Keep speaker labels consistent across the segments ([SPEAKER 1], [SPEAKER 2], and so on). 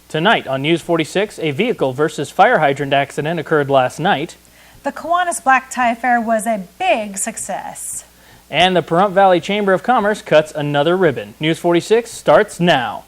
[SPEAKER 1] Tonight on News 46, a vehicle versus fire hydrant accident occurred last night.
[SPEAKER 2] The Kiwanis Black Tie Fair was a big success.
[SPEAKER 1] And the Pahrump Valley Chamber of Commerce cuts another ribbon. News 46 starts now.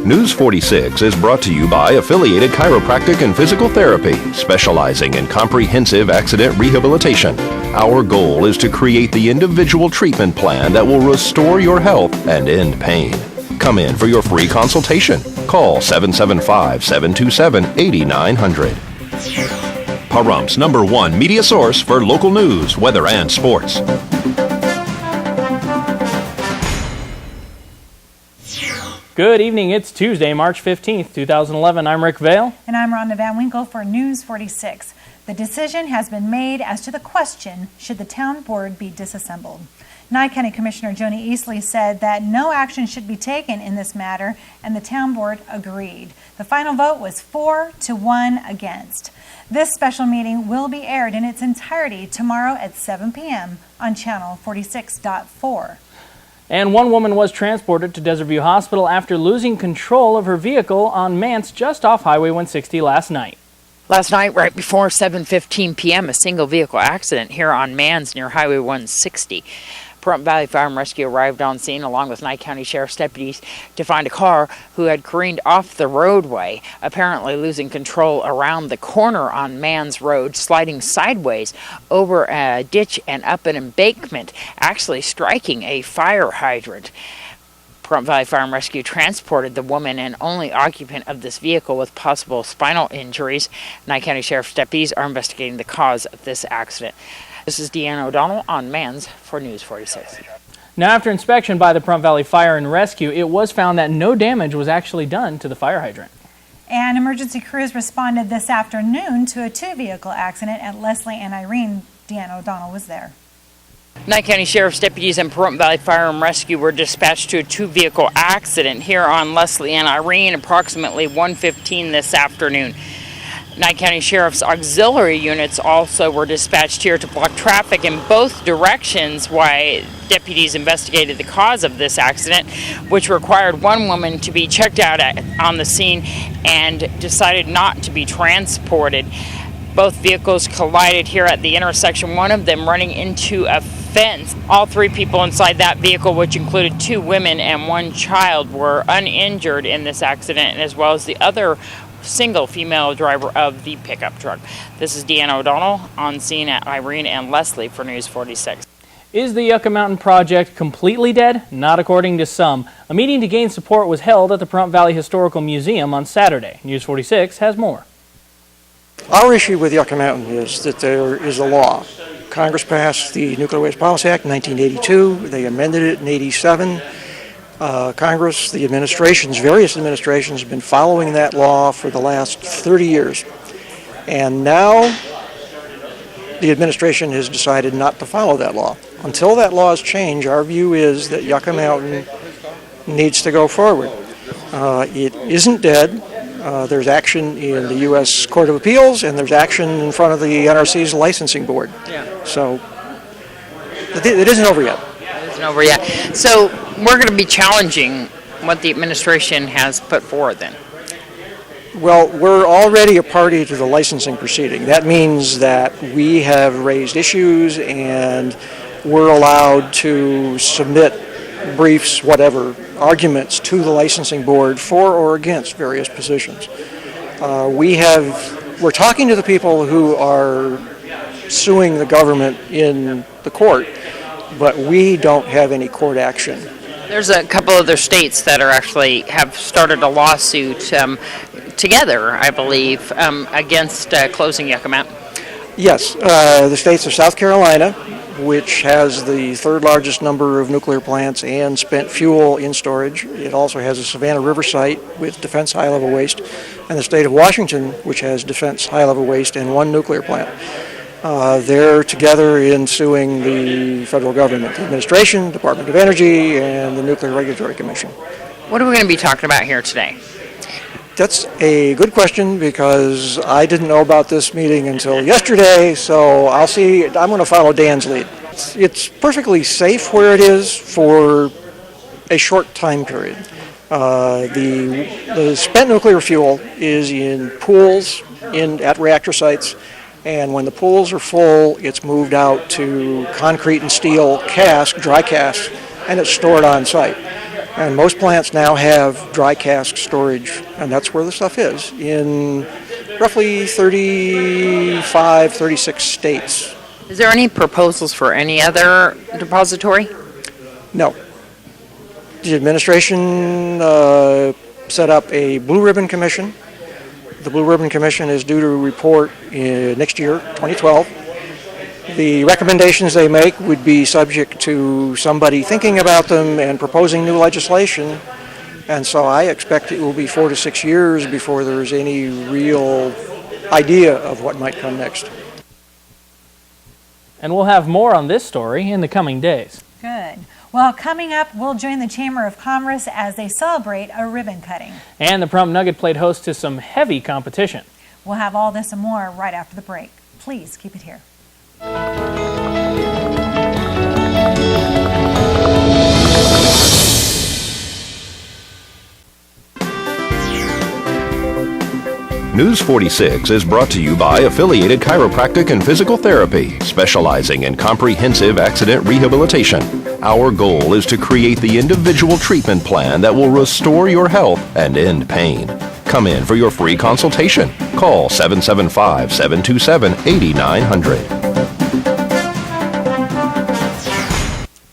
[SPEAKER 3] News 46 is brought to you by Affiliated Chiropractic and Physical Therapy, specializing in comprehensive accident rehabilitation. Our goal is to create the individual treatment plan that will restore your health and end pain. Come in for your free consultation. Call 775-727-8900. Pahrump's #1 media source for local news, weather, and sports.
[SPEAKER 1] Good evening. It's Tuesday, March 15th, 2011. I'm Rick Vale.
[SPEAKER 2] And I'm Rhonda Van Winkle for News 46. The decision has been made as to the question, should the town board be disassembled? Nye County Commissioner Joni Easley said that no action should be taken in this matter, and the town board agreed. The final vote was 4-1 against. This special meeting will be aired in its entirety tomorrow at 7 p.m. on channel 46.4.
[SPEAKER 1] And one woman was transported to Desert View Hospital after losing control of her vehicle on Mance just off Highway 160 last night.
[SPEAKER 4] Last night, right before 7:15 p.m., a single vehicle accident here on Mans near Highway 160. Pahrump Valley Fire and Rescue arrived on scene along with Nye County Sheriff's deputies to find a car who had careened off the roadway, apparently losing control around the corner on Mans Road, sliding sideways over a ditch and up an embankment, actually striking a fire hydrant. Pahrump Valley Fire and Rescue transported the woman and only occupant of this vehicle with possible spinal injuries. Nye County Sheriff's deputies are investigating the cause of this accident. This is Deanna O'Donnell on Mans for News 46.
[SPEAKER 1] Now, after inspection by the Pahrump Valley Fire and Rescue, it was found that no damage was actually done to the fire hydrant.
[SPEAKER 2] And emergency crews responded this afternoon to a two-vehicle accident at Leslie and Irene. Deanna O'Donnell was there.
[SPEAKER 4] Nye County Sheriff's deputies and Pahrump Valley Fire and Rescue were dispatched to a two-vehicle accident here on Leslie and Irene approximately 1:15 this afternoon. Nye County Sheriff's auxiliary units also were dispatched here to block traffic in both directions while deputies investigated the cause of this accident, which required one woman to be checked out on the scene and decided not to be transported. Both vehicles collided here at the intersection, one of them running into a fence. All three people inside that vehicle, which included two women and one child, were uninjured in this accident, as well as the other single female driver of the pickup truck. This is Deanna O'Donnell on scene at Irene and Leslie for News 46.
[SPEAKER 1] Is the Yucca Mountain project completely dead? Not according to some. A meeting to gain support was held at the Pahrump Valley Historical Museum on Saturday. News 46 has more.
[SPEAKER 5] Our issue with Yucca Mountain is that there is a law. Congress passed the Nuclear Waste Policy Act in 1982. They amended it in 87. Congress, the administrations, various administrations have been following that law for the last 30 years. And now the administration has decided not to follow that law. Until that law is changed, our view is that Yucca Mountain needs to go forward. It isn't dead. There's action in the U.S. Court of Appeals, and there's action in front of the NRC's licensing board.
[SPEAKER 4] Yeah.
[SPEAKER 5] So it isn't over yet.
[SPEAKER 4] It isn't over yet. So we're going to be challenging what the administration has put forward then.
[SPEAKER 5] Well, we're already a party to the licensing proceeding. That means that we have raised issues and we're allowed to submit briefs, whatever, arguments to the licensing board for or against various positions. We're talking to the people who are suing the government in the court, but we don't have any court action.
[SPEAKER 4] There's a couple other states that are actually have started a lawsuit together, I believe, against closing Yucca Mountain.
[SPEAKER 5] Yes, the states of South Carolina, which has the third largest number of nuclear plants and spent fuel in storage. It also has a Savannah River site with defense high-level waste, and the state of Washington, which has defense high-level waste and one nuclear plant. They're together in suing the federal government, the administration, Department of Energy, and the Nuclear Regulatory Commission.
[SPEAKER 4] What are we going to be talking about here today?
[SPEAKER 5] That's a good question because I didn't know about this meeting until yesterday, so I'm going to follow Dan's lead. It's perfectly safe where it is for a short time period. The spent nuclear fuel is in pools at reactor sites, and when the pools are full, it's moved out to concrete and steel dry casks, and it's stored on site. And most plants now have dry cask storage, and that's where the stuff is, in roughly 35, 36 states.
[SPEAKER 4] Is there any proposals for any other depository?
[SPEAKER 5] No. The administration set up a Blue Ribbon Commission. The Blue Ribbon Commission is due to report next year, 2012. The recommendations they make would be subject to somebody thinking about them and proposing new legislation. And so I expect it will be 4 to 6 years before there's any real idea of what might come next.
[SPEAKER 1] And we'll have more on this story in the coming days.
[SPEAKER 2] Good. Well, coming up, we'll join the Chamber of Commerce as they celebrate a ribbon cutting.
[SPEAKER 1] And the Pahrump Nugget played host to some heavy competition.
[SPEAKER 2] We'll have all this and more right after the break. Please keep it here.
[SPEAKER 3] News 46 is brought to you by Affiliated Chiropractic and Physical Therapy, specializing in comprehensive accident rehabilitation. Our goal is to create the individual treatment plan that will restore your health and end pain. Come in for your free consultation. Call 775-727-8900.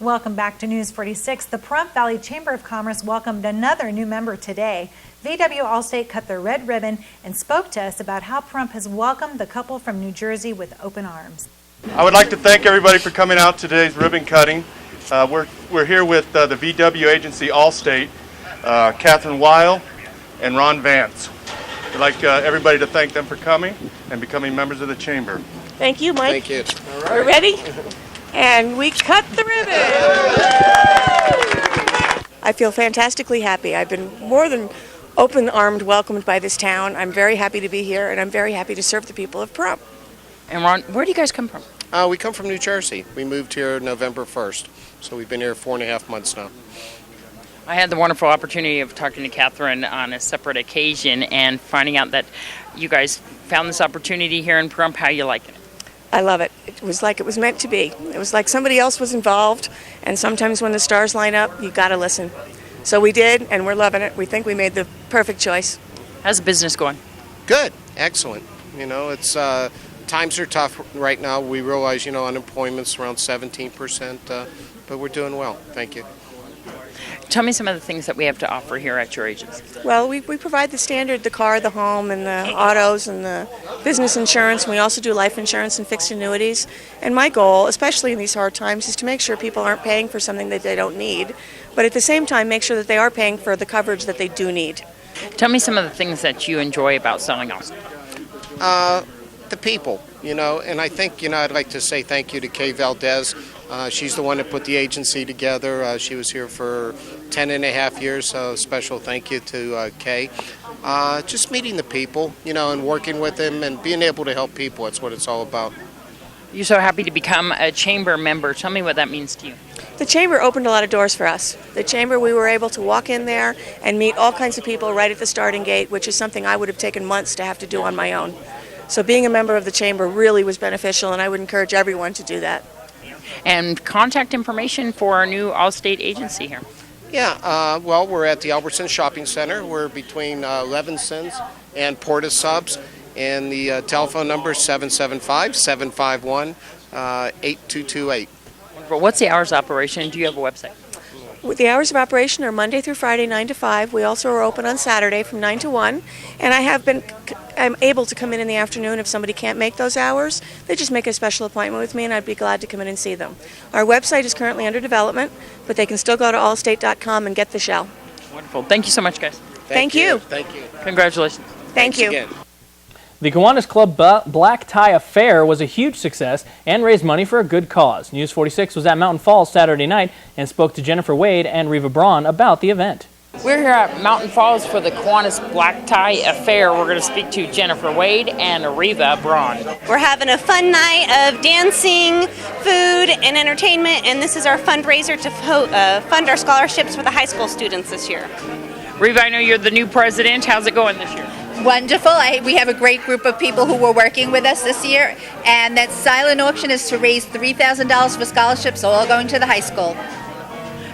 [SPEAKER 2] Welcome back to News 46. The Pahrump Valley Chamber of Commerce welcomed another new member today. VW Allstate cut their red ribbon and spoke to us about how Pahrump has welcomed the couple from New Jersey with open arms.
[SPEAKER 6] I would like to thank everybody for coming out to today's ribbon cutting. We're here with the VW agency Allstate, Catherine Weil and Ron Vance. I'd like everybody to thank them for coming and becoming members of the Chamber.
[SPEAKER 7] Thank you, Mike.
[SPEAKER 6] Thank you.
[SPEAKER 7] All right. We're ready? And we cut the ribbon. I feel fantastically happy. I've been more than open-armed welcomed by this town. I'm very happy to be here, and I'm very happy to serve the people of Pahrump.
[SPEAKER 4] And Ron, where do you guys come from?
[SPEAKER 8] We come from New Jersey. We moved here November 1st, so we've been here 4.5 months now.
[SPEAKER 4] I had the wonderful opportunity of talking to Catherine on a separate occasion and finding out that you guys found this opportunity here in Pahrump. How you like it?
[SPEAKER 7] I love it. It was like it was meant to be. It was like somebody else was involved, and sometimes when the stars line up, you got to listen. So we did, and we're loving it. We think we made the perfect choice.
[SPEAKER 4] How's the business going?
[SPEAKER 8] Good. Excellent. You know, it's times are tough right now. We realize, unemployment's around 17%, but we're doing well. Thank you.
[SPEAKER 4] Tell me some of the things that we have to offer here at your agency.
[SPEAKER 7] Well, we provide the standard, the car, the home, and the autos, and the business insurance. And we also do life insurance and fixed annuities. And my goal, especially in these hard times, is to make sure people aren't paying for something that they don't need, but at the same time make sure that they are paying for the coverage that they do need.
[SPEAKER 4] Tell me some of the things that you enjoy about selling Allstate.
[SPEAKER 8] The people, and I think, I'd like to say thank you to Kay Valdez. She's the one that put the agency together. She was here for 10.5 years, so special thank you to Kay. Just meeting the people, and working with them and being able to help people. That's what it's all about.
[SPEAKER 4] You're so happy to become a chamber member. Tell me what that means to you.
[SPEAKER 7] The chamber opened a lot of doors for us. The chamber, we were able to walk in there and meet all kinds of people right at the starting gate, which is something I would have taken months to have to do on my own. So being a member of the chamber really was beneficial, and I would encourage everyone to do that.
[SPEAKER 4] And contact information for our new Allstate agency here.
[SPEAKER 8] Yeah, well, we're at the Albertson Shopping Center. We're between Levinson's and Porta Subs, and the telephone number is 775-751-8228.
[SPEAKER 4] Wonderful. What's the hours of operation? Do you have a website?
[SPEAKER 7] The hours of operation are Monday through Friday, 9 to 5. We also are open on Saturday from 9 to 1. And I'm able to come in the afternoon if somebody can't make those hours. They just make a special appointment with me, and I'd be glad to come in and see them. Our website is currently under development, but they can still go to allstate.com and get the shell.
[SPEAKER 4] Wonderful. Thank you so much, guys.
[SPEAKER 7] Thank you.
[SPEAKER 8] Thank you.
[SPEAKER 4] Congratulations.
[SPEAKER 7] Thank you.
[SPEAKER 8] Again.
[SPEAKER 1] The Kiwanis Club Black Tie Affair was a huge success and raised money for a good cause. News 46 was at Mountain Falls Saturday night and spoke to Jennifer Wade and Reva Braun about the event.
[SPEAKER 4] We're here at Mountain Falls for the Kiwanis Black Tie Affair. We're going to speak to Jennifer Wade and Ariva Braun.
[SPEAKER 9] We're having a fun night of dancing, food, and entertainment, and this is our fundraiser to fund our scholarships for the high school students this year.
[SPEAKER 4] Ariva, I know you're the new president. How's it going this year?
[SPEAKER 10] Wonderful. We have a great group of people who were working with us this year, and that silent auction is to raise $3,000 for scholarships, all going to the high school.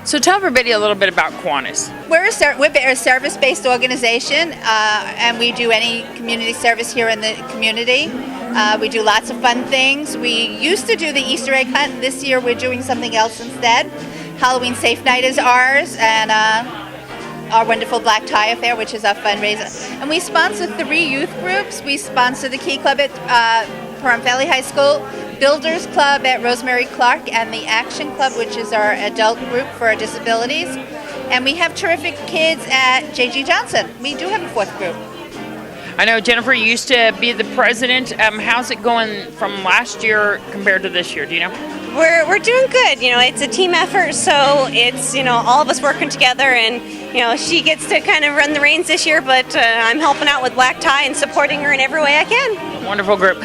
[SPEAKER 4] So tell everybody a little bit about Kiwanis.
[SPEAKER 10] We're a service-based organization, and we do any community service here in the community. We do lots of fun things. We used to do the Easter egg hunt, and this year we're doing something else instead. Halloween Safe Night is ours, and our wonderful Black Tie Affair, which is our fundraiser. And we sponsor 3 youth groups. We sponsor the Key Club at Pahrump Valley High School, Builders Club at Rosemary Clark, and the Action Club, which is our adult group for our disabilities. And we have terrific kids at J.G. Johnson. We do have a 4th group.
[SPEAKER 4] I know, Jennifer, you used to be the president. How's it going from last year compared to this year? Do you know?
[SPEAKER 9] We're doing good. You know, it's a team effort, so it's, you know, all of us working together, and, you know, she gets to kind of run the reins this year, but I'm helping out with Black Tie and supporting her in every way I can.
[SPEAKER 4] Wonderful group.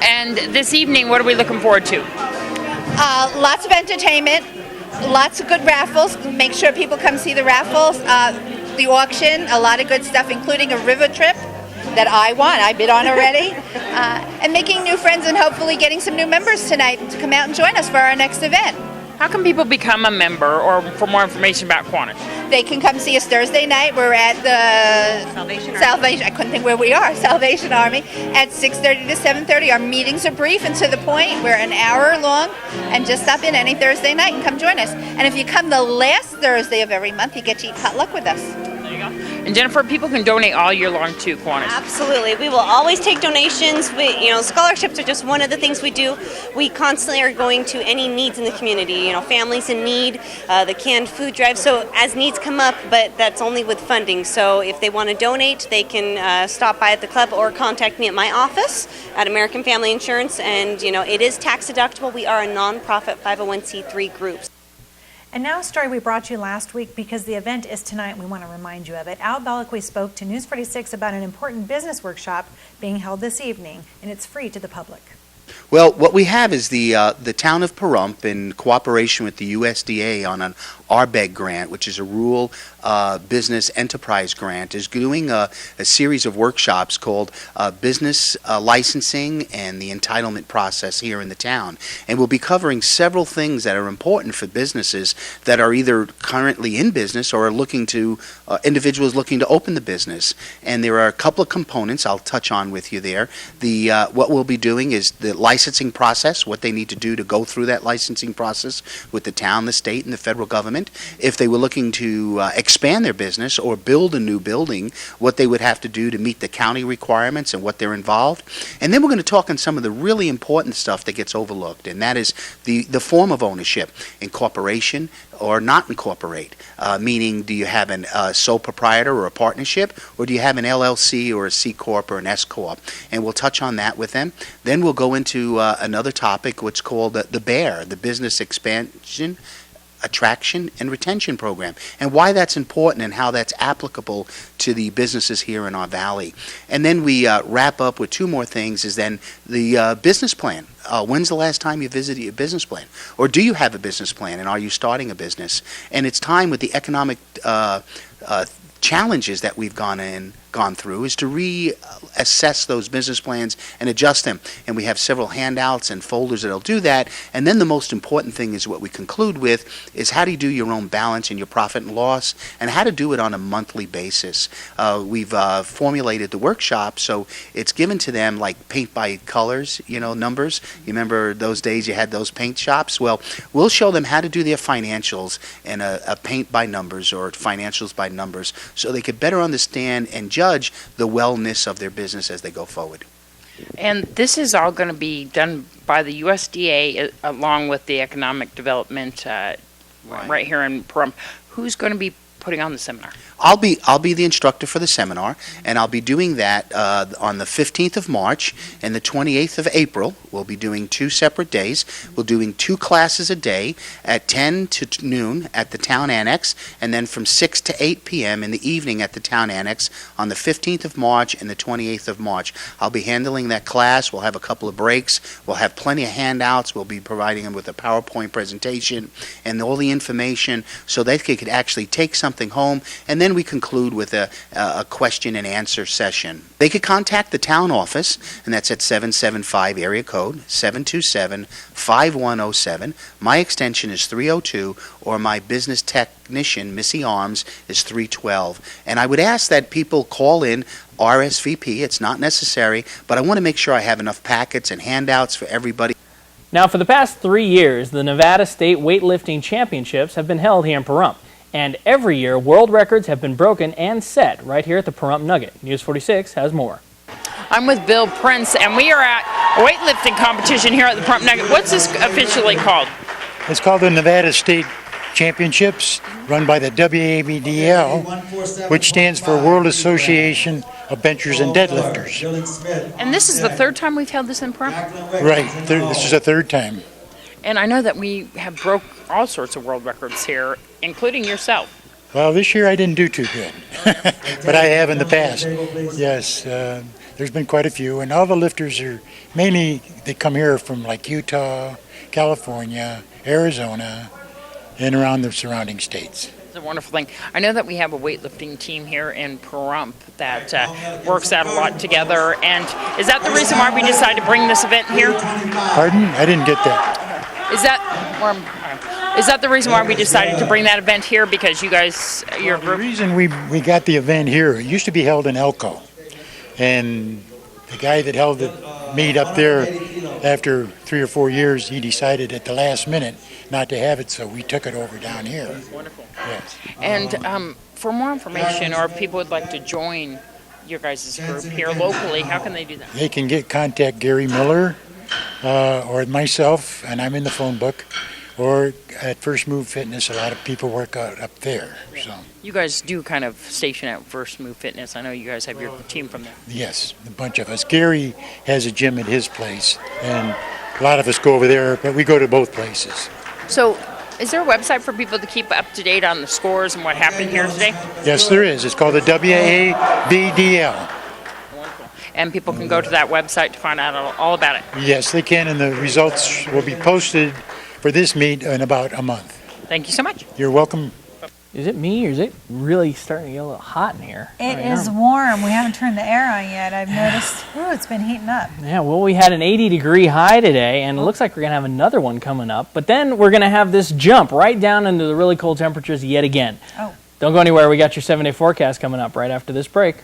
[SPEAKER 4] And this evening, what are we looking forward to?
[SPEAKER 10] Lots of entertainment, lots of good raffles. Make sure people come see the raffles. The auction, a lot of good stuff, including a river trip that I won. I bid on already. And making new friends and hopefully getting some new members tonight to come out and join us for our next event.
[SPEAKER 4] How can people become a member or for more information about Kiwanis?
[SPEAKER 10] They can come see us Thursday night. We're at the Salvation. I couldn't think where we are. Salvation Army at 6:30 to 7:30. Our meetings are brief and to the point. We're an hour long, and just stop in any Thursday night and come join us. And if you come the last Thursday of every month, you get to eat potluck with us.
[SPEAKER 4] There you go. And Jennifer, people can donate all year long to Kiwanis.
[SPEAKER 9] Absolutely. We will always take donations. Scholarships are just one of the things we do. We constantly are going to any needs in the community, you know, families in need, the canned food drive. So as needs come up, but that's only with funding. So if they want to donate, they can stop by at the club or contact me at my office at American Family Insurance. And, you know, it is tax deductible. We are a nonprofit 501c3 group.
[SPEAKER 2] And now a story we brought you last week because the event is tonight and we want to remind you of it. Al Belliquy spoke to News 46 about an important business workshop being held this evening, and it's free to the public.
[SPEAKER 11] Well, what we have is the town of Pahrump, in cooperation with the USDA on an RBEG grant, which is a rural business enterprise grant, is doing a series of workshops called business licensing and the entitlement process here in the town. And we'll be covering several things that are important for businesses that are either currently in business or are looking to, individuals looking to open the business. And there are a couple of components I'll touch on with you there. What we'll be doing is the licensing process, what they need to do to go through that licensing process with the town, the state, and the federal government. If they were looking to expand their business or build a new building, what they would have to do to meet the county requirements and what they're involved. And then we're going to talk on some of the really important stuff that gets overlooked, and that is the form of ownership, incorporation or not incorporate, meaning do you have a sole proprietor or a partnership, or do you have an LLC or a C Corp or an S Corp? And we'll touch on that with them. Then we'll go into another topic, which is called the BEAR, the Business Expansion, Attraction and Retention Program, and why that's important and how that's applicable to the businesses here in our valley. And then we wrap up with 2 more things, is then the business plan. When's the last time you visited your business plan? Or do you have a business plan, and are you starting a business? And it's time with the economic challenges that we've gone through is to reassess those business plans and adjust them. And we have several handouts and folders that'll do that. And then the most important thing is what we conclude with is how do you do your own balance and your profit and loss, and how to do it on a monthly basis. We've formulated the workshop so it's given to them like paint by colors, numbers. You remember those days you had those paint shops? Well, we'll show them how to do their financials and a paint by numbers or financials by numbers so they could better understand and judge the wellness of their business as they go forward.
[SPEAKER 4] And this is all going to be done by the USDA along with the economic development right here in Pahrump. Who's going to be putting on the seminar?
[SPEAKER 11] I'll be the instructor for the seminar, and I'll be doing that on the 15th of March and the 28th of April. We'll be doing 2 separate days. We're doing 2 classes a day at 10 to noon at the Town Annex, and then from 6 to 8 p.m. in the evening at the Town Annex on the 15th of March and the 28th of March. I'll be handling that class. We'll have a couple of breaks. We'll have plenty of handouts. We'll be providing them with a PowerPoint presentation and all the information so they could actually take something home, and then we conclude with a question and answer session. They could contact the town office, and that's at 775 area code 727-5107. My extension is 302, or my business technician, Missy Arms, is 312. And I would ask that people call in RSVP. It's not necessary, but I want to make sure I have enough packets and handouts for everybody.
[SPEAKER 1] Now, for the past 3 years, the Nevada State Weightlifting Championships have been held here in Pahrump. And every year, world records have been broken and set right here at the Pahrump Nugget. News 46 has more.
[SPEAKER 4] I'm with Bill Prince, and we are at a weightlifting competition here at the Pahrump Nugget. What's this officially called?
[SPEAKER 12] It's called the Nevada State Championships, run by the WABDL, which stands for World Association of Benchers and Deadlifters.
[SPEAKER 4] And this is the 3rd time we've held this in Pahrump?
[SPEAKER 12] Right, this is the 3rd time.
[SPEAKER 4] And I know that we have broke all sorts of world records here, including yourself.
[SPEAKER 12] Well, this year I didn't do too good, but I have in the past. Yes, there's been quite a few, and all the lifters are mainly, they come here from like Utah, California, Arizona, and around the surrounding states.
[SPEAKER 4] It's a wonderful thing. I know that we have a weightlifting team here in Pahrump that works out a lot together, and is that the reason why we decided to bring this event here?
[SPEAKER 12] Pardon? I didn't get that.
[SPEAKER 4] Is that the reason why we decided to bring that event here? Because you guys, your group?
[SPEAKER 12] The reason we got the event here, it used to be held in Elko, and the guy that held the meet up there, after 3 or 4 years, he decided at the last minute not to have it, so we took it over down here.
[SPEAKER 4] Wonderful.
[SPEAKER 12] Yes.
[SPEAKER 4] And for more information, or if people would like to join your guys' group here locally, how can they do that?
[SPEAKER 12] They can contact Gary Miller or myself, and I'm in the phone book, or at First Move Fitness. A lot of people work out up there. So
[SPEAKER 4] you guys do kind of station at First Move Fitness. I know you guys have your team from there.
[SPEAKER 12] Yes, a bunch of us. Gary has a gym at his place, and a lot of us go over there, but we go to both places.
[SPEAKER 4] So is there a website for people to keep up to date on the scores and what happened here today?
[SPEAKER 12] Yes, there is. It's called the WABDL.
[SPEAKER 4] And people can go to that website to find out all about it.
[SPEAKER 12] Yes, they can, and the results will be posted for this meet in about a month.
[SPEAKER 4] Thank you so much.
[SPEAKER 12] You're welcome.
[SPEAKER 1] Is it me, or is it really starting to get a little hot in here?
[SPEAKER 2] It is warm. We haven't turned the air on yet. I've noticed, it's been heating up.
[SPEAKER 1] Yeah, well, we had an 80-degree high today, and it looks like we're going to have another one coming up. But then we're going to have this jump right down into the really cold temperatures yet again.
[SPEAKER 2] Oh.
[SPEAKER 1] Don't go anywhere. We got your 7-day forecast coming up right after this break.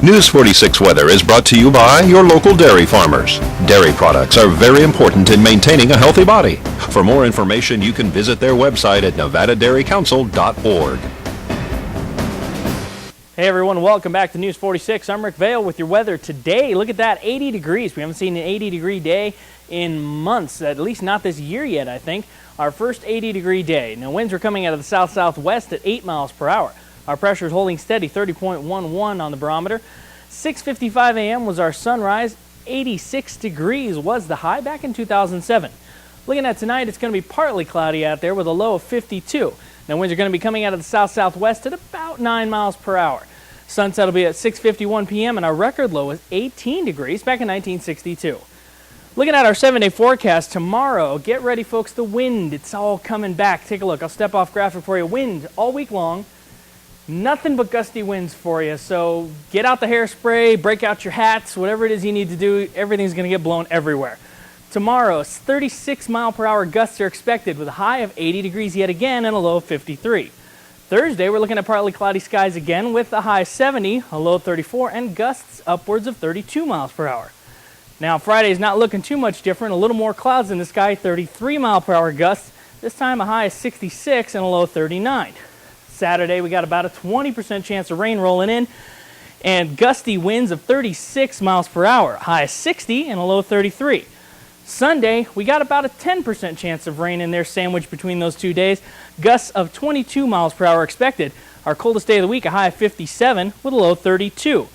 [SPEAKER 3] News 46 weather is brought to you by your local dairy farmers. Dairy products are very important in maintaining a healthy body. For more information, you can visit their website at nevadadairycouncil.org.
[SPEAKER 1] Hey everyone, welcome back to News 46. I'm Rick Vale with your weather today. Look at that, 80 degrees. We haven't seen an 80-degree day in months, at least not this year yet, I think. Our first 80-degree day. Now, winds are coming out of the south-southwest at 8 miles per hour. Our pressure is holding steady, 30.11 on the barometer. 6:55 a.m. was our sunrise. 86 degrees was the high back in 2007. Looking at tonight, it's going to be partly cloudy out there with a low of 52. Now, winds are going to be coming out of the south-southwest at about 9 miles per hour. Sunset will be at 6:51 p.m. and our record low was 18 degrees back in 1962. Looking at our 7-day forecast tomorrow, get ready, folks. The wind, it's all coming back. Take a look. I'll step off graphic for you. Wind all week long. Nothing but gusty winds for you, so get out the hairspray, break out your hats, whatever it is you need to do. Everything's going to get blown everywhere. Tomorrow, 36-mile-per-hour gusts are expected with a high of 80 degrees yet again and a low of 53. Thursday, we're looking at partly cloudy skies again with a high of 70, a low of 34, and gusts upwards of 32 miles per hour. Now, Friday is not looking too much different. A little more clouds in the sky, 33-mile-per-hour gusts. This time, a high of 66 and a low of 39. Saturday, we got about a 20% chance of rain rolling in. And gusty winds of 36 miles per hour, high of 60 and a low of 33. Sunday, we got about a 10% chance of rain in there sandwiched between those 2 days. Gusts of 22 miles per hour expected. Our coldest day of the week, a high of 57 with a low of 32.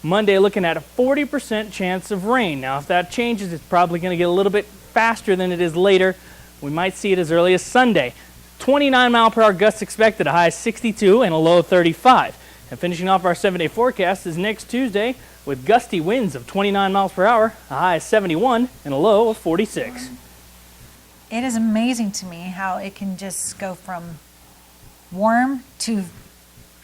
[SPEAKER 1] Monday, looking at a 40% chance of rain. Now, if that changes, it's probably going to get a little bit faster than it is later. We might see it as early as Sunday. 29 mile per hour gusts expected, a high of 62 and a low of 35. And finishing off our 7-day forecast is next Tuesday with gusty winds of 29 miles per hour, a high of 71 and a low of 46.
[SPEAKER 2] It is amazing to me how it can just go from warm to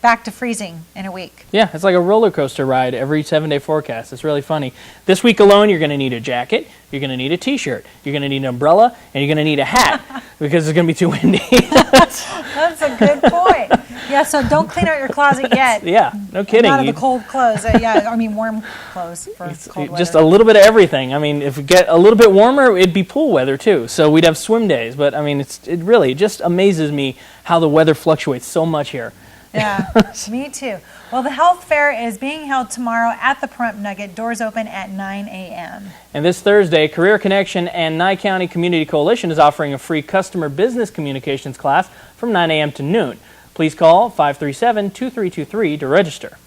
[SPEAKER 2] back to freezing in a week.
[SPEAKER 1] Yeah, it's like a roller coaster ride every 7-day forecast. It's really funny. This week alone, you're going to need a jacket, you're going to need a t-shirt, you're going to need an umbrella, and you're going to need a hat because it's going to be too windy.
[SPEAKER 2] That's a good point. Yeah, so don't clean out your closet yet.
[SPEAKER 1] Yeah, no kidding.
[SPEAKER 2] Not of the cold clothes. Warm clothes for cold weather.
[SPEAKER 1] Just a little bit of everything. I mean, if it get a little bit warmer, it'd be pool weather too. So we'd have swim days. But I mean, it really just amazes me how the weather fluctuates so much here.
[SPEAKER 2] Yeah, me too. Well, the health fair is being held tomorrow at the Pahrump Nugget. Doors open at 9 a.m.
[SPEAKER 1] And this Thursday, Career Connection and Nye County Community Coalition is offering a free customer business communications class from 9 a.m. to noon. Please call 537-2323 to register.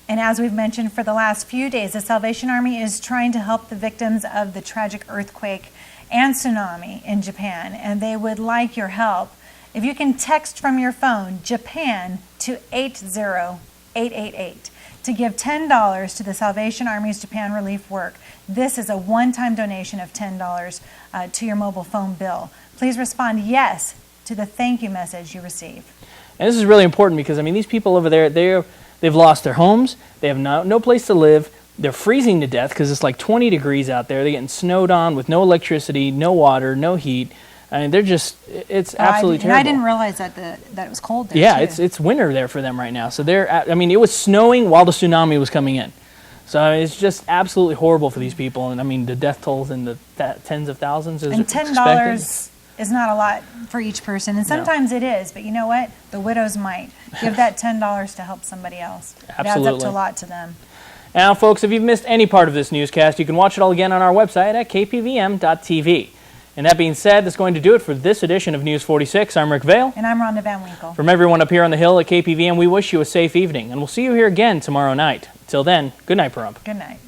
[SPEAKER 2] And as we've mentioned for the last few days, the Salvation Army is trying to help the victims of the tragic earthquake and tsunami in Japan, and they would like your help. If you can text from your phone, Japan, to 80888 to give $10 to the Salvation Army's Japan relief work. This is a one-time donation of $10 to your mobile phone bill. Please respond yes to the thank you message you receive.
[SPEAKER 1] And this is really important because, I mean, these people over there, they've lost their homes, they have no place to live, they're freezing to death because it's like 20 degrees out there, they're getting snowed on with no electricity, no water, no heat. I mean, it's absolutely terrible.
[SPEAKER 2] And I didn't realize that it was cold there,
[SPEAKER 1] yeah,
[SPEAKER 2] too.
[SPEAKER 1] it's winter there for them right now. So I mean, it was snowing while the tsunami was coming in. So I mean, it's just absolutely horrible for these people. And I mean, the death tolls in the tens of thousands is expected.
[SPEAKER 2] And $10 is not a lot for each person. And sometimes it is, but you know what? The widows might. Give that $10 to help somebody else.
[SPEAKER 1] Absolutely.
[SPEAKER 2] It adds up to a lot to them.
[SPEAKER 1] Now, folks, if you've missed any part of this newscast, you can watch it all again on our website at KPVM.TV. And that being said, that's going to do it for this edition of News 46. I'm Rick Vale.
[SPEAKER 2] And I'm Rhonda Van Winkle.
[SPEAKER 1] From everyone up here on the Hill at KPVM, we wish you a safe evening. And we'll see you here again tomorrow night. Till then, good night, Pahrump.
[SPEAKER 2] Good night.